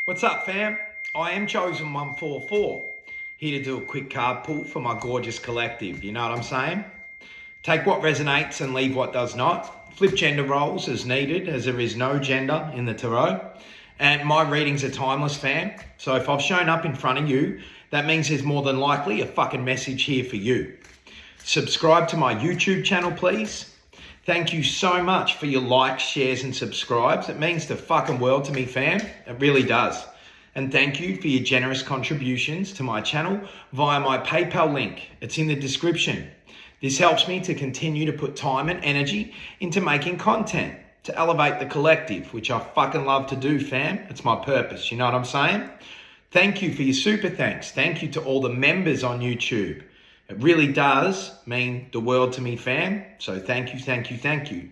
What's up, fam? I am Chosen 144, here to do a quick card pull for my gorgeous collective. You know what I'm saying? Take what resonates and leave what does not. Flip gender roles as needed, as there is no gender in the tarot. And my readings are timeless, fam. So if I've shown up in front of you, that means there's more than likely a fucking message here for you. Subscribe to my YouTube channel, please. Thank you so much for your likes, shares, and subscribes. It means the fucking world to me, fam. It really does. And thank you for your generous contributions to my channel via my PayPal link. It's in the description. This helps me to continue to put time and energy into making content to elevate the collective, which I fucking love to do, fam. It's my purpose, you know what I'm saying? Thank you for your super thanks. Thank you to all the members on YouTube. It really does mean the world to me, fam. So thank you, thank you, thank you.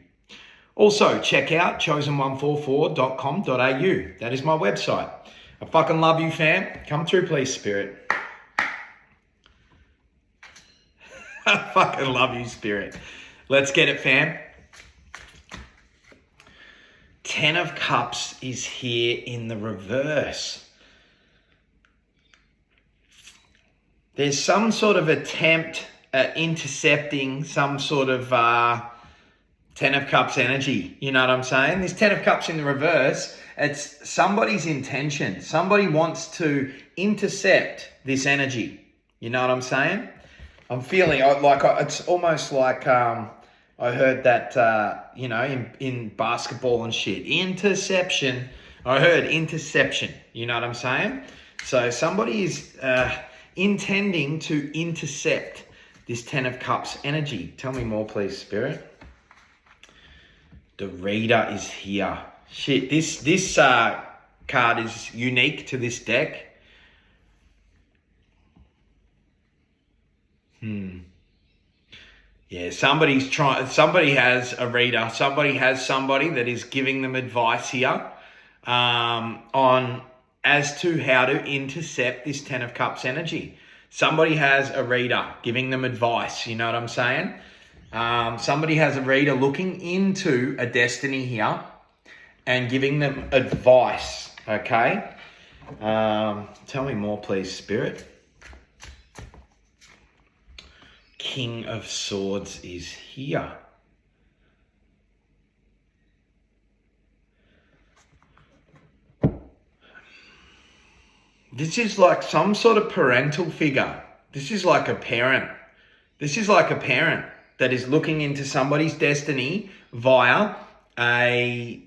Also, check out chosen144.com.au. That is my website. I fucking love you, fam. Come through, please, Spirit. I fucking love you, Spirit. Let's get it, fam. 10 of Cups is here in the reverse. There's some sort of attempt at intercepting some sort of 10 of Cups energy. You know what I'm saying? This 10 of Cups in the reverse, it's somebody's intention. Somebody wants to intercept this energy. You know what I'm saying? I'm feeling like it's almost like I heard that, in basketball and shit. Interception. I heard interception. You know what I'm saying? So somebody is intending to intercept this 10 of Cups energy. Tell me more, please, Spirit. The Reader is here. Shit, this card is unique to this deck. Yeah, somebody has a reader. Somebody has somebody that is giving them advice here on as to how to intercept this 10 of Cups energy. Somebody has a reader giving them advice, you know what I'm saying? Somebody has a reader looking into a destiny here and giving them advice, okay? Tell me more, please, Spirit. King of Swords is here. This is like some sort of parental figure. This is like a parent. This is like a parent that is looking into somebody's destiny via a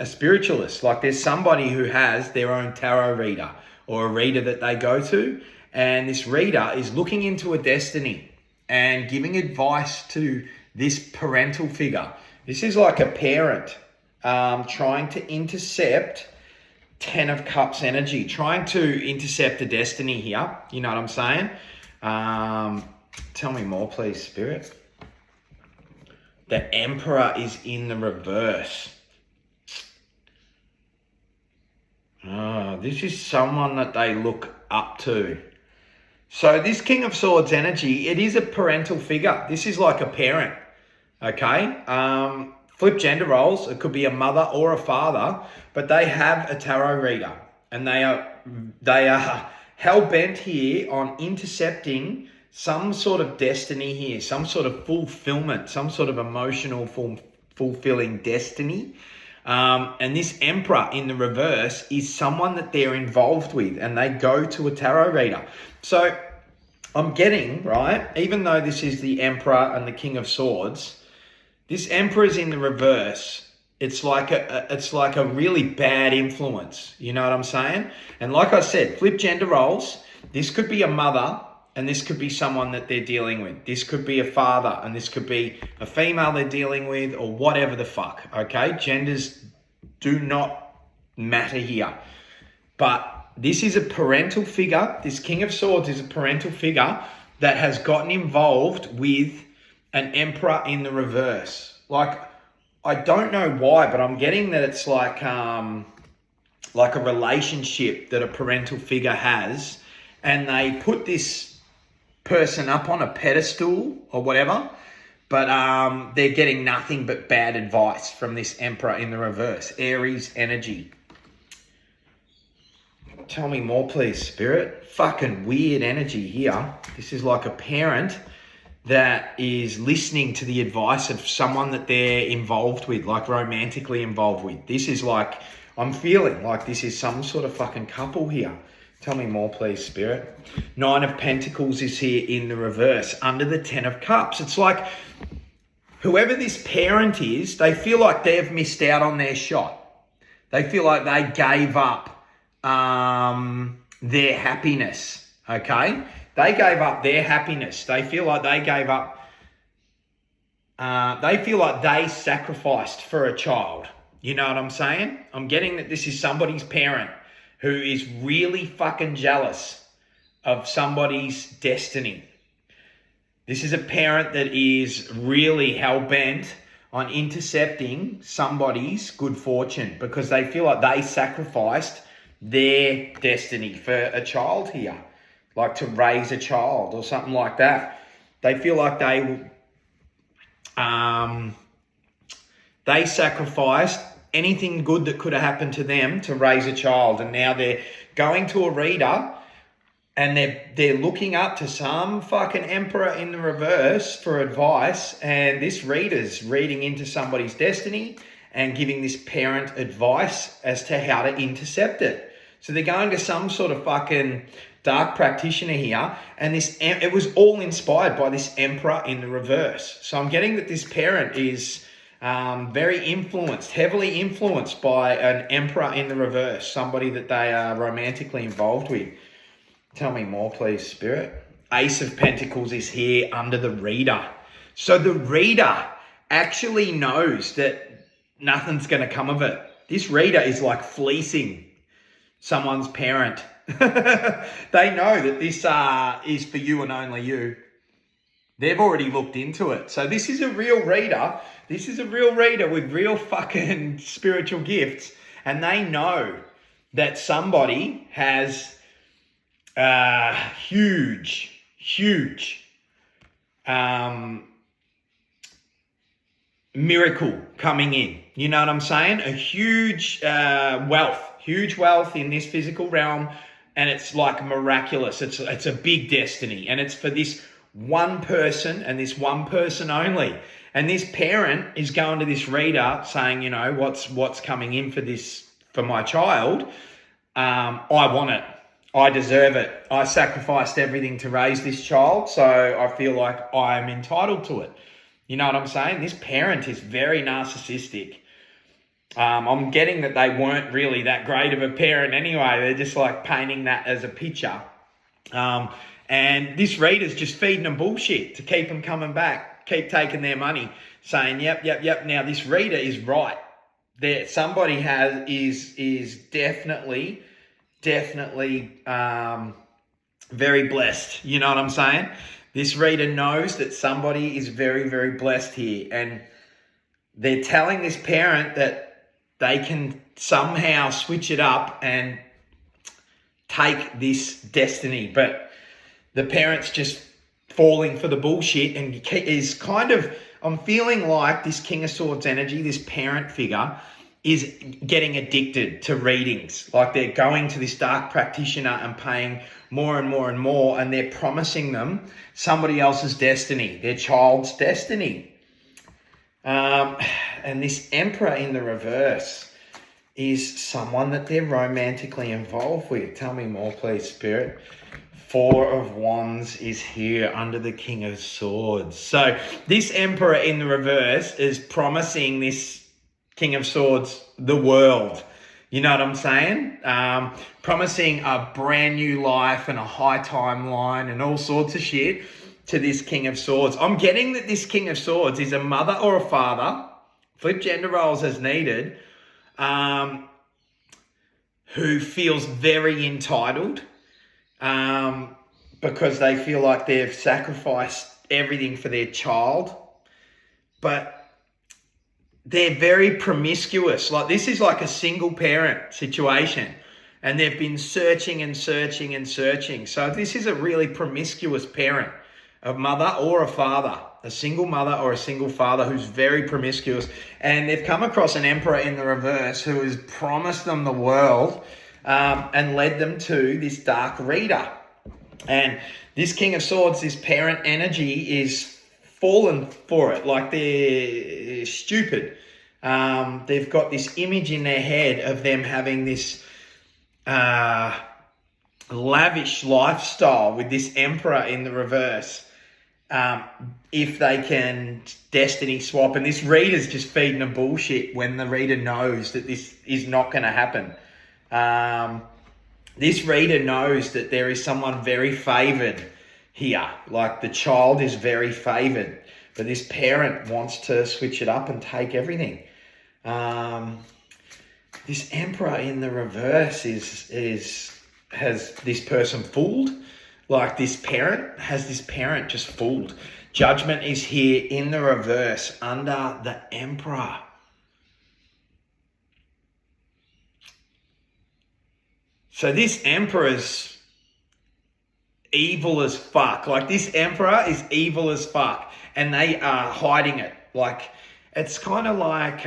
spiritualist. Like there's somebody who has their own tarot reader or a reader that they go to, and this reader is looking into a destiny and giving advice to this parental figure. This is like a parent trying to intercept 10 of Cups energy, trying to intercept a destiny here. You know what I'm saying? Tell me more, please, Spirit. The Emperor is in the reverse. Oh, this is someone that they look up to. So this King of Swords energy, it is a parental figure. This is like a parent, okay? Flip gender roles. It could be a mother or a father, but they have a tarot reader, and they are hell-bent here on intercepting some sort of destiny here, some sort of fulfillment, some sort of emotional fulfilling destiny. And this Emperor in the reverse is someone that they're involved with, and they go to a tarot reader. So I'm getting, right, even though this is the Emperor and the King of Swords, this Emperor's in the reverse. It's like a really bad influence. You know what I'm saying? And like I said, flip gender roles. This could be a mother, and this could be someone that they're dealing with. This could be a father, and this could be a female they're dealing with, or whatever the fuck, okay? Genders do not matter here. But this is a parental figure. This King of Swords is a parental figure that has gotten involved with an Emperor in the reverse. Like, I don't know why, but I'm getting that it's like a relationship that a parental figure has, and they put this person up on a pedestal or whatever, but they're getting nothing but bad advice from this Emperor in the reverse. Aries energy. Tell me more, please, Spirit. Fucking weird energy here. This is like a parent that is listening to the advice of someone that they're involved with, like romantically involved with. This is like, I'm feeling like this is some sort of fucking couple here. Tell me more, please, Spirit. 9 of Pentacles is here in the reverse, under the 10 of Cups. It's like whoever this parent is, they feel like they've missed out on their shot. They feel like they gave up their happiness, okay? They gave up their happiness. They feel like they gave up, they feel like they sacrificed for a child. You know what I'm saying? I'm getting that this is somebody's parent who is really fucking jealous of somebody's destiny. This is a parent that is really hell-bent on intercepting somebody's good fortune because they feel like they sacrificed their destiny for a child here, like to raise a child or something like that. They feel like they sacrificed anything good that could have happened to them to raise a child, and now they're going to a reader and they're looking up to some fucking emperor in the reverse for advice, and this reader's reading into somebody's destiny and giving this parent advice as to how to intercept it. So they're going to some sort of fucking dark practitioner here, and it was all inspired by this emperor in the reverse. So I'm getting that this parent is very influenced, heavily influenced by an emperor in the reverse, somebody that they are romantically involved with. Tell me more, please, Spirit. Ace of Pentacles is here under the reader. So the reader actually knows that nothing's going to come of it. This reader is like fleecing someone's parent. They know that this is for you and only you. They've already looked into it. So this is a real reader. This is a real reader with real fucking spiritual gifts. And they know that somebody has huge miracle coming in. You know what I'm saying? A huge wealth in this physical realm, and it's like miraculous. It's a big destiny, and it's for this one person and this one person only. And this parent is going to this reader saying, you know, what's coming in for my child. I want it. I deserve it. I sacrificed everything to raise this child, so I feel like I'm entitled to it. You know what I'm saying? This parent is very narcissistic. I'm getting that they weren't really that great of a parent anyway. They're just like painting that as a picture. And this reader's just feeding them bullshit to keep them coming back, keep taking their money, saying, yep. Now this reader is right. Somebody is definitely very blessed. You know what I'm saying? This reader knows that somebody is very, very blessed here. And they're telling this parent that they can somehow switch it up and take this destiny. But the parent's just falling for the bullshit and is kind of, I'm feeling like this King of Swords energy, this parent figure, is getting addicted to readings. Like they're going to this dark practitioner and paying more and more and more, and they're promising them somebody else's destiny, their child's destiny. And this Emperor in the reverse is someone that they're romantically involved with. Tell me more, please, Spirit. 4 of Wands is here under the King of Swords. So this Emperor in the reverse is promising this King of Swords the world. You know what I'm saying? Promising a brand new life and a high timeline and all sorts of shit to this King of Swords. I'm getting that this King of Swords is a mother or a father, flip gender roles as needed, who feels very entitled because they feel like they've sacrificed everything for their child. But they're very promiscuous. Like this is like a single parent situation, and they've been searching and searching and searching. So this is a really promiscuous parent, a mother or a father, a single mother or a single father who's very promiscuous. And they've come across an Emperor in the reverse who has promised them the world, and led them to this dark reader. And this King of Swords, this parent energy is fallen for it. Like they're stupid. They've got this image in their head of them having this lavish lifestyle with this Emperor in the reverse. If they can destiny swap, and this reader's just feeding them bullshit when the reader knows that this is not going to happen. This reader knows that there is someone very favoured here, like the child is very favoured, but this parent wants to switch it up and take everything. This Emperor in the reverse has this person fooled. Like this parent just fooled. Judgment is here in the reverse under the Emperor. So this Emperor's evil as fuck. Like this Emperor is evil as fuck. And they are hiding it. Like, it's kind of like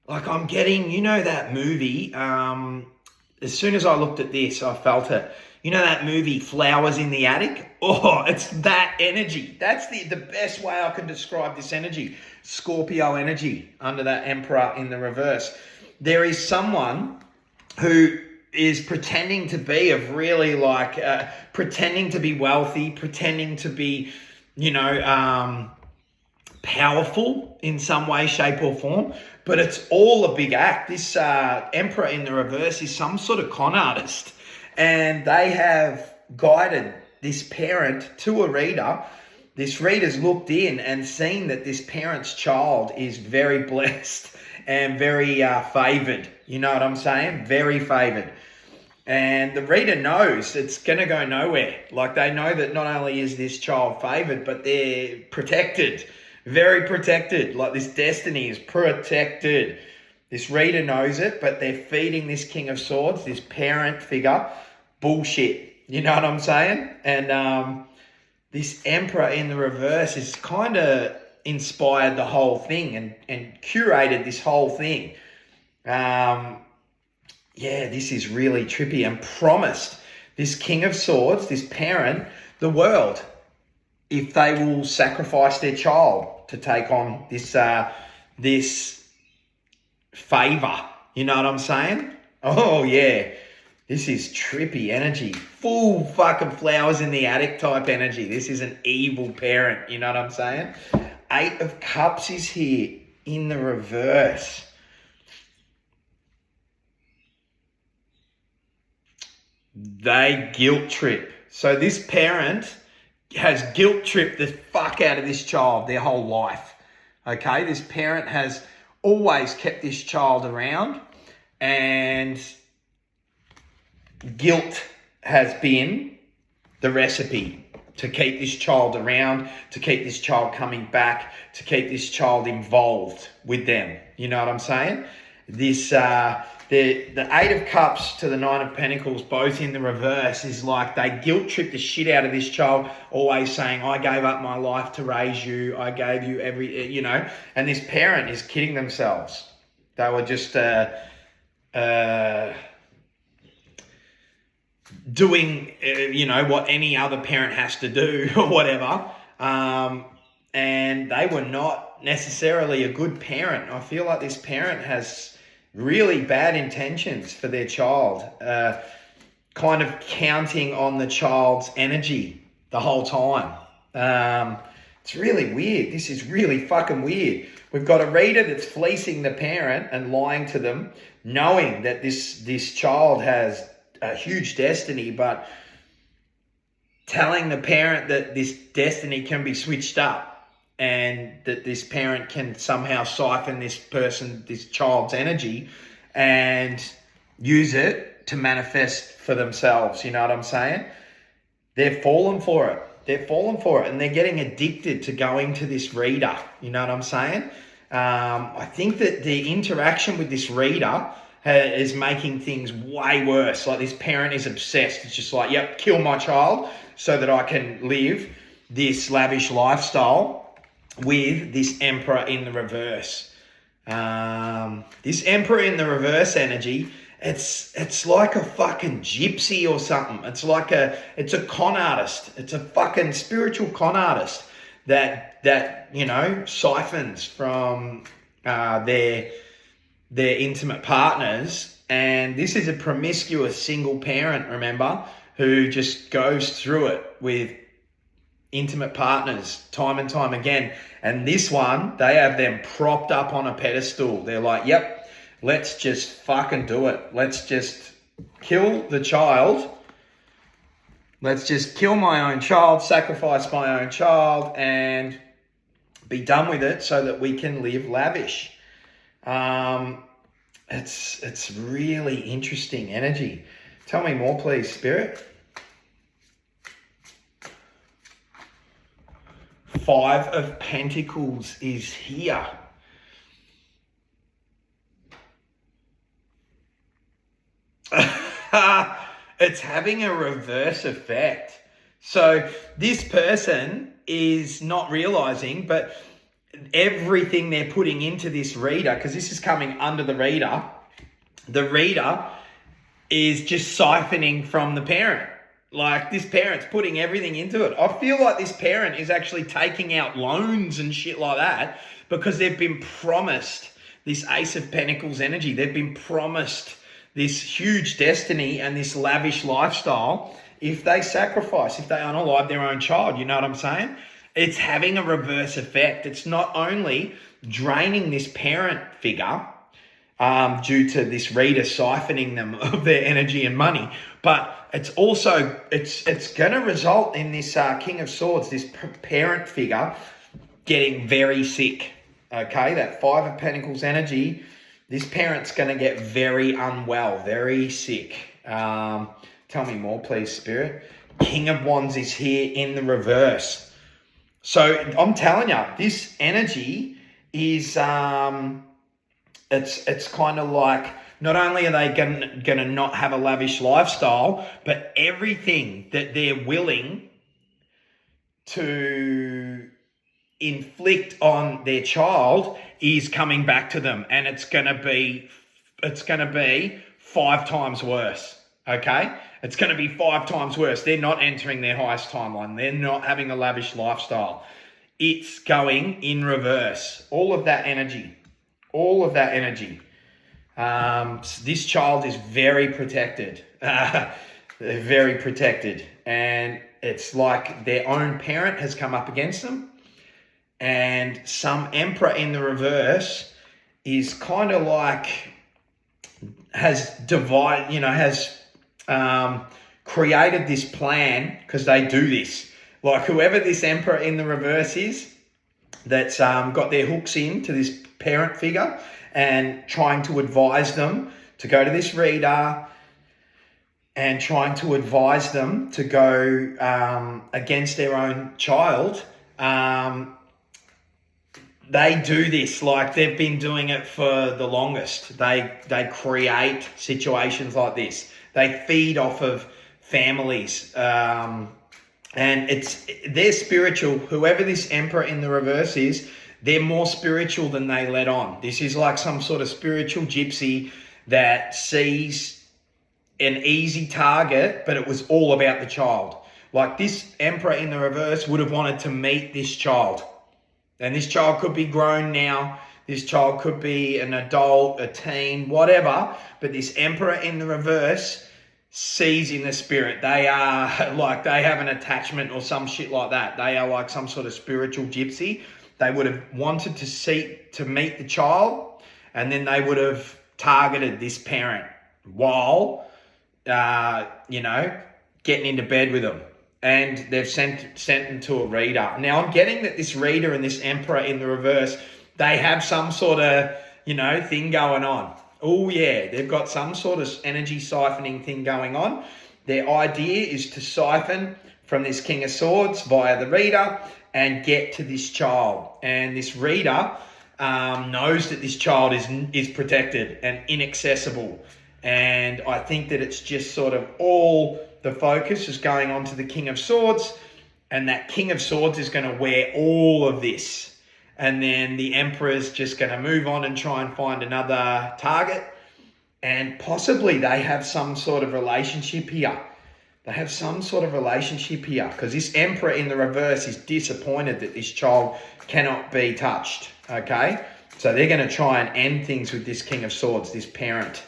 I'm getting, you know that movie, as soon as I looked at this, I felt it. You know that movie, Flowers in the Attic? Oh, it's that energy. That's the best way I can describe this energy. Scorpio energy under that Emperor in the reverse. There is someone who is pretending to be pretending to be wealthy, pretending to be, powerful in some way, shape or form. But it's all a big act. This Emperor in the reverse is some sort of con artist. And they have guided this parent to a reader. This reader's looked in and seen that this parent's child is very blessed and very favoured. You know what I'm saying? Very favoured. And the reader knows it's going to go nowhere. Like they know that not only is this child favoured, but they're protected. Very protected. Like this destiny is protected. This reader knows it, but they're feeding this King of Swords, this parent figure, bullshit. You know what I'm saying? And this Emperor in the reverse has kind of inspired the whole thing and curated this whole thing. This is really trippy, and promised this King of Swords, this parent, the world, if they will sacrifice their child to take on this favor. You know what I'm saying? Oh yeah, this is trippy energy, full fucking Flowers in the Attic type energy. This is an evil parent. You know what I'm saying? 8 of Cups is here in the reverse. They guilt trip. So this parent has guilt tripped the fuck out of this child their whole life. Okay, this parent has always kept this child around, and guilt has been the recipe to keep this child around, to keep this child coming back, to keep this child involved with them. You know what I'm saying? This the 8 of Cups to the 9 of Pentacles, both in the reverse, is like they guilt trip the shit out of this child, always saying, I gave up my life to raise you, I gave you and this parent is kidding themselves. They were just doing, what any other parent has to do or whatever. And they were not necessarily a good parent. I feel like this parent has really bad intentions for their child, kind of counting on the child's energy the whole time. It's really weird. This is really fucking weird. We've got a reader that's fleecing the parent and lying to them, knowing that this child has a huge destiny, but telling the parent that this destiny can be switched up, and that this parent can somehow siphon this child's energy and use it to manifest for themselves. You know what I'm saying? They've fallen for it. And they're getting addicted to going to this reader. You know what I'm saying? I think that the interaction with this reader is making things way worse. Like this parent is obsessed. It's just like, yep, kill my child so that I can live this lavish lifestyle with this Emperor in the reverse. This Emperor in the reverse energy it's like a fucking gypsy or something. It's a con artist. It's a fucking spiritual con artist that siphons from their intimate partners. And this is a promiscuous single parent, remember, who just goes through it with intimate partners time and time again. And this one, they have them propped up on a pedestal. They're like, yep, let's just fucking do it. Let's just kill the child. Let's just kill my own child, sacrifice my own child, and be done with it so that we can live lavish. It's really interesting energy. Tell me more, please, Spirit. 5 of Pentacles is here. It's having a reverse effect. So this person is not realizing, but everything they're putting into this reader, because this is coming under the reader is just siphoning from the parent. Like, this parent's putting everything into it. I feel like this parent is actually taking out loans and shit like that because they've been promised this Ace of Pentacles energy. They've been promised this huge destiny and this lavish lifestyle if they sacrifice, if they unalive their own child. You know what I'm saying? It's having a reverse effect. It's not only draining this parent figure due to this reader siphoning them of their energy and money, but it's also, it's going to result in this King of Swords, this parent figure, getting very sick. Okay, that 5 of Pentacles energy, this parent's going to get very unwell, very sick. Tell me more, please, Spirit. King of Wands is here in the reverse. So I'm telling you, this energy is, it's kind of like, not only are they going to not have a lavish lifestyle, but everything that they're willing to inflict on their child is coming back to them, and it's going to be 5 times worse. Okay, it's going to be 5 times worse. They're not entering their highest timeline. They're not having a lavish lifestyle. It's going in reverse. All of that energy. This child is very protected. They're very protected. And it's like their own parent has come up against them. And some Emperor in the reverse is kind of like, has created this plan, because they do this. Like, whoever this Emperor in the reverse is, that's got their hooks in to this parent figure and trying to advise them to go to this reader and trying to advise them to go against their own child. They do this, like they've been doing it for the longest. They create situations like this. They feed off of families. And they're spiritual. Whoever this Emperor in the reverse is, they're more spiritual than they let on. This is like some sort of spiritual gypsy that sees an easy target, but it was all about the child. Like, this Emperor in the reverse would have wanted to meet this child. And this child could be grown now. This child could be an adult, a teen, whatever. But this Emperor in the reverse sees in the spirit. They are like, they have an attachment or some shit like that. They are like some sort of spiritual gypsy. They would have wanted to meet the child, and then they would have targeted this parent while, getting into bed with them. And they've sent them to a reader. Now, I'm getting that this reader and this Emperor in the reverse, they have some sort of, thing going on. Oh, yeah, they've got some sort of energy siphoning thing going on. Their idea is to siphon from this King of Swords via the reader and get to this child. And this reader knows that this child is protected and inaccessible. And I think that it's just sort of all the focus is going on to the King of Swords, and that King of Swords is going to wear all of this. And then the Emperor's just going to move on and try and find another target. And possibly they have some sort of relationship here. They have some sort of relationship here because this Emperor in the reverse is disappointed that this child cannot be touched, okay? So they're going to try and end things with this King of Swords, this parent,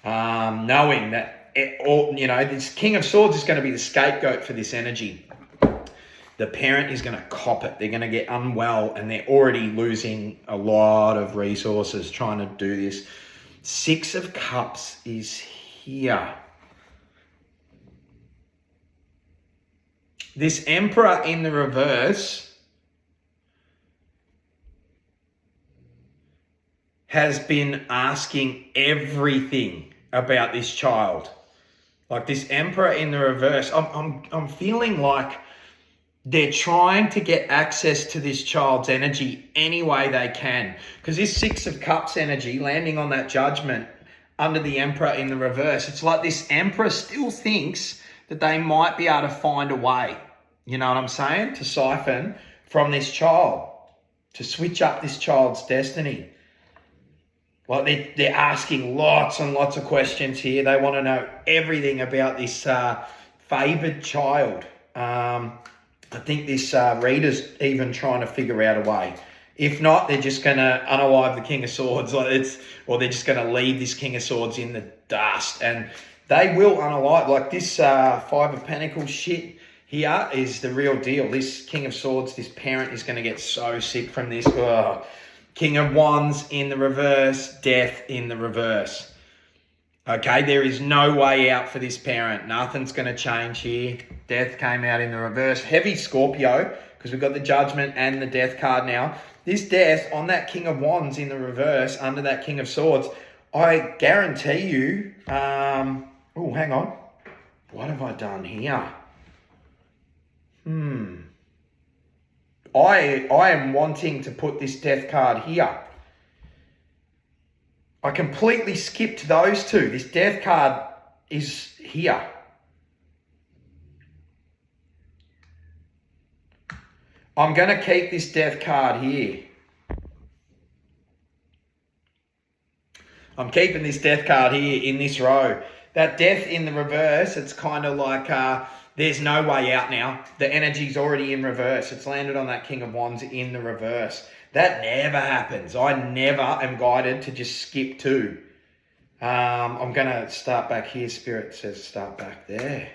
knowing that, this King of Swords is going to be the scapegoat for this energy. The parent is going to cop it. They're going to get unwell and they're already losing a lot of resources trying to do this. Six of Cups is here. This Emperor in the reverse has been asking everything about this child. Like this Emperor in the reverse, I'm feeling like they're trying to get access to this child's energy any way they can. Because this Six of Cups energy, landing on that Judgment under the Emperor in the reverse, it's like this Emperor still thinks that they might be able to find a way, you know what I'm saying, to siphon from this child, to switch up this child's destiny. Like they're asking lots and lots of questions here. They want to know everything about this favoured child. I think this reader's even trying to figure out a way. If not, they're just going to unalive the King of Swords, or they're just going to leave this King of Swords in the dust. And they will unalive. Like this Five of Pentacles shit here is the real deal. This King of Swords, this parent is going to get so sick from this. Ugh. King of Wands in the reverse, Death in the reverse. Okay, there is no way out for this parent. Nothing's going to change here. Death came out in the reverse. Heavy Scorpio, because we've got the Judgment and the Death card now. This Death on that King of Wands in the reverse, under that King of Swords, I guarantee you... oh, hang on. What have I done here? I am wanting to put this Death card here. I completely skipped those two. This Death card is here. I'm going to keep this Death card here. I'm keeping this Death card here in this row. That Death in the reverse, it's kind of like there's no way out now. The energy's already in reverse. It's landed on that King of Wands in the reverse. That never happens. I never am guided to just skip two. I'm going to start back here. Spirit says start back there.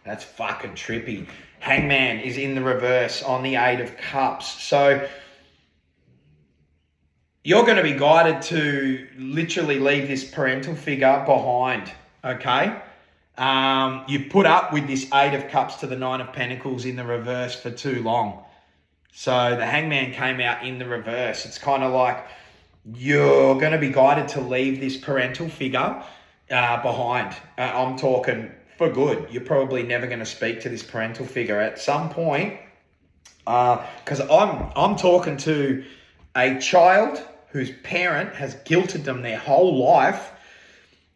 That's fucking trippy. Hangman is in the reverse on the Eight of Cups. So you're going to be guided to literally leave this parental figure behind, okay? You've put up with this Eight of Cups to the Nine of Pentacles in the reverse for too long. So the Hangman came out in the reverse. It's kind of like you're going to be guided to leave this parental figure behind. I'm talking for good. You're probably never going to speak to this parental figure at some point. Because I'm talking to a child whose parent has guilted them their whole life,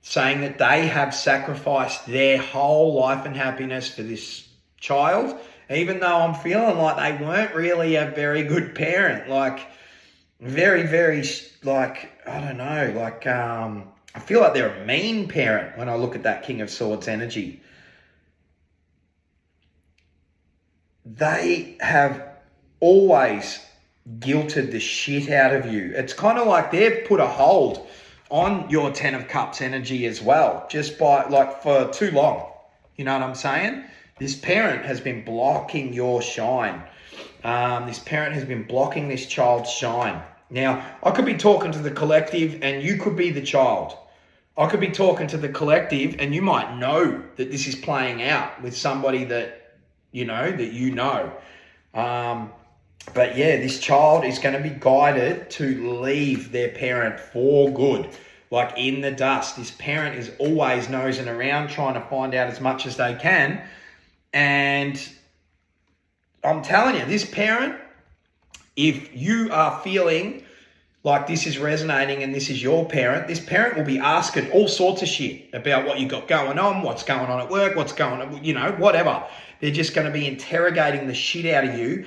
saying that they have sacrificed their whole life and happiness for this child, even though I'm feeling like they weren't really a very good parent. Like, very, very, like, I don't know, like, I feel like they're a mean parent when I look at that King of Swords energy. They have always guilted the shit out of you. It's kind of like they've put a hold on your Ten of Cups energy as well, just by, like, for too long. You know what I'm saying? This parent has been blocking your shine. This parent has been blocking this child's shine. Now, I could be talking to the collective and you could be the child. I could be talking to the collective and you might know that this is playing out with somebody that you know. But yeah, this child is going to be guided to leave their parent for good, like in the dust. This parent is always nosing around trying to find out as much as they can. And I'm telling you, this parent, if you are feeling like this is resonating and this is your parent, this parent will be asking all sorts of shit about what you got going on, what's going on at work, what's going on, whatever. They're just going to be interrogating the shit out of you.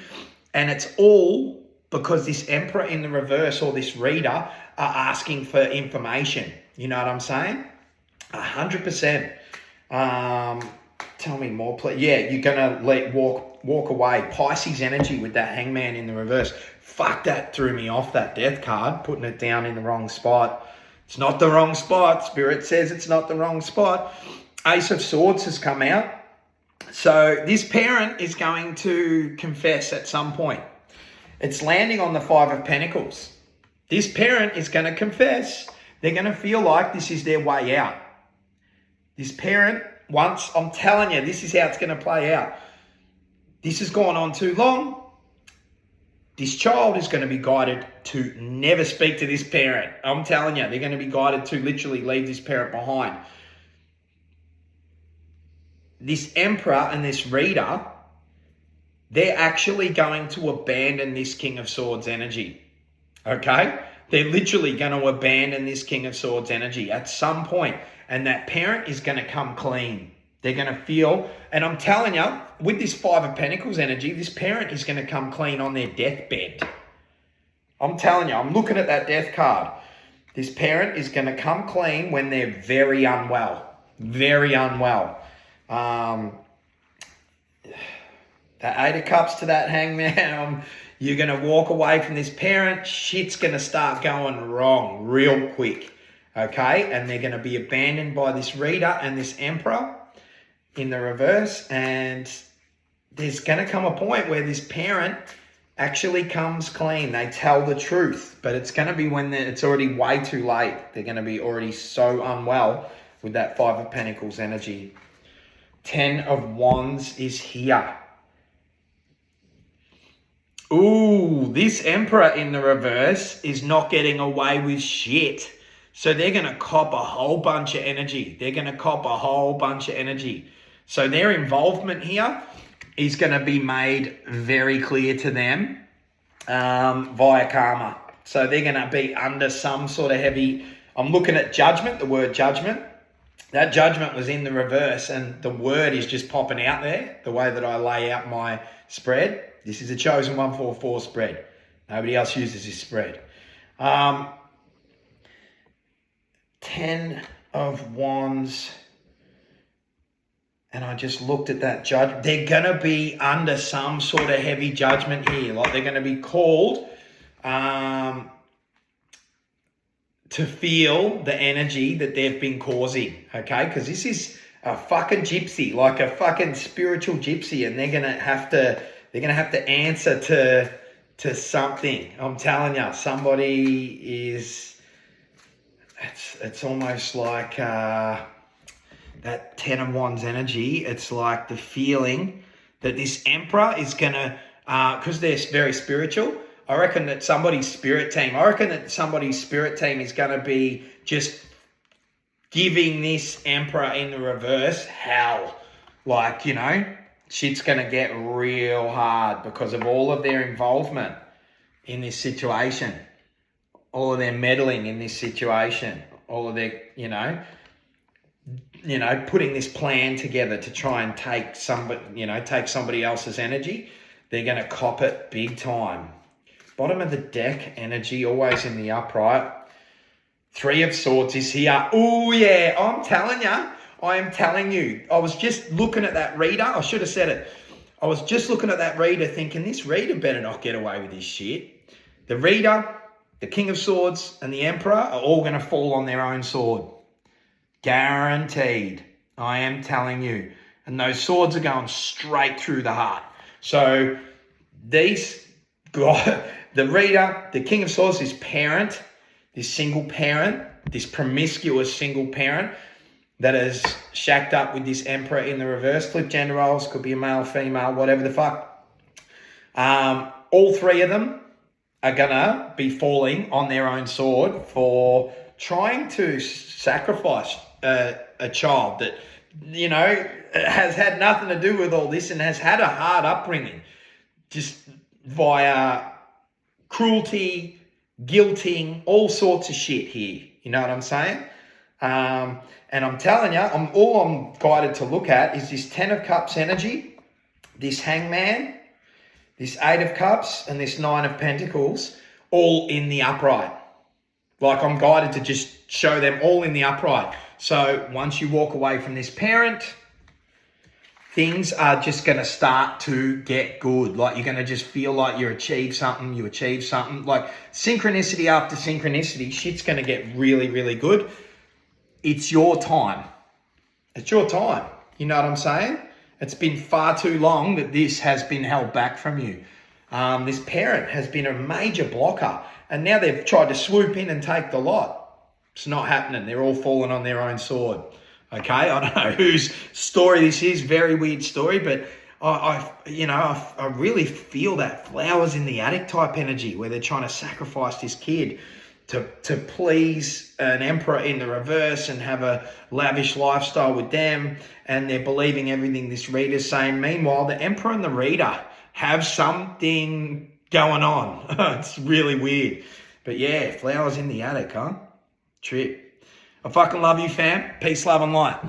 And it's all because this Emperor in the reverse or this reader are asking for information. You know what I'm saying? 100%. Tell me more, please. Yeah, you're gonna walk away. Pisces energy with that Hangman in the reverse. Fuck, that threw me off, that death card, putting it down in the wrong spot. It's not the wrong spot. Spirit says it's not the wrong spot. Ace of Swords has come out. So this parent is going to confess at some point. It's landing on the Five of Pentacles. This parent is going to confess. They're going to feel like this is their way out. This parent, once, I'm telling you, this is how it's going to play out. This has gone on too long. This child is going to be guided to never speak to this parent. I'm telling you, they're going to be guided to literally leave this parent behind. This Emperor and this Reader, they're actually going to abandon this King of Swords energy. Okay? They're literally going to abandon this King of Swords energy at some point. And that parent is going to come clean. They're going to feel, and I'm telling you, with this Five of Pentacles energy, this parent is going to come clean on their deathbed. I'm telling you, I'm looking at that death card. This parent is going to come clean when they're very unwell. Very unwell. The Eight of Cups to that Hangman. You're going to walk away from this parent. Shit's going to start going wrong real quick. Okay? And they're going to be abandoned by this Reader and this Emperor in the reverse. And there's going to come a point where this parent actually comes clean. They tell the truth. But it's going to be when it's already way too late. They're going to be already so unwell with that Five of Pentacles energy. 10 of Wands is here. Ooh, this Emperor in the reverse is not getting away with shit. So they're going to cop a whole bunch of energy. They're going to cop a whole bunch of energy. So their involvement here is going to be made very clear to them via karma. So they're going to be under some sort of heavy... I'm looking at judgment, the word judgment. That judgment was in the reverse and the word is just popping out there, the way that I lay out my spread. This is a chosen 144 spread. Nobody else uses this spread. 10 of Wands. And I just looked at that judge. They're going to be under some sort of heavy judgment here. Like they're going to be called to feel the energy that they've been causing. Okay? Because this is a fucking gypsy, like a fucking spiritual gypsy. And they're going to have to answer to something. I'm telling you, somebody is, it's almost like that 10 of Wands energy. It's like the feeling that this Emperor is going to, because they're very spiritual, I reckon that somebody's spirit team is going to be just giving this Emperor in the reverse hell. Like, you know, shit's going to get real hard because of all of their involvement in this situation, all of their meddling in this situation, all of their, you know, putting this plan together to try and take somebody else's energy. They're going to cop it big time. Bottom of the deck energy, always in the upright. 3 of Swords is here. Oh yeah, I am telling you. I was just looking at that Reader. I should have said it. I was just looking at that Reader thinking, this Reader better not get away with this shit. The Reader, the King of Swords, and the Emperor are all going to fall on their own sword. Guaranteed. I am telling you. And those swords are going straight through the heart. So these guys, the Reader, the King of Swords, this parent, this single parent, this promiscuous single parent that is shacked up with this Emperor in the reverse, flip gender roles, could be a male, female, whatever the fuck. All 3 of them are going to be falling on their own sword for trying to sacrifice a child that, you know, has had nothing to do with all this and has had a hard upbringing, just via cruelty, guilting, all sorts of shit here. You know what I'm saying? And I'm telling you, all I'm guided to look at is this 10 of Cups energy, this Hangman, this 8 of Cups, and this 9 of Pentacles, all in the upright. Like I'm guided to just show them all in the upright. So once you walk away from this parent, things are just going to start to get good. Like you're going to just feel like you achieve something. Like synchronicity after synchronicity, shit's going to get really, really good. It's your time. It's your time. You know what I'm saying? It's been far too long that this has been held back from you. This parent has been a major blocker, and now they've tried to swoop in and take the lot. It's not happening. They're all falling on their own sword. Okay, I don't know whose story this is. Very weird story, but I really feel that flowers in the attic type energy where they're trying to sacrifice this kid to please an emperor in the reverse and have a lavish lifestyle with them, and they're believing everything this reader's saying. Meanwhile, the emperor and the reader have something going on. It's really weird. But yeah, flowers in the attic, huh? Trip. I fucking love you, fam. Peace, love, and light.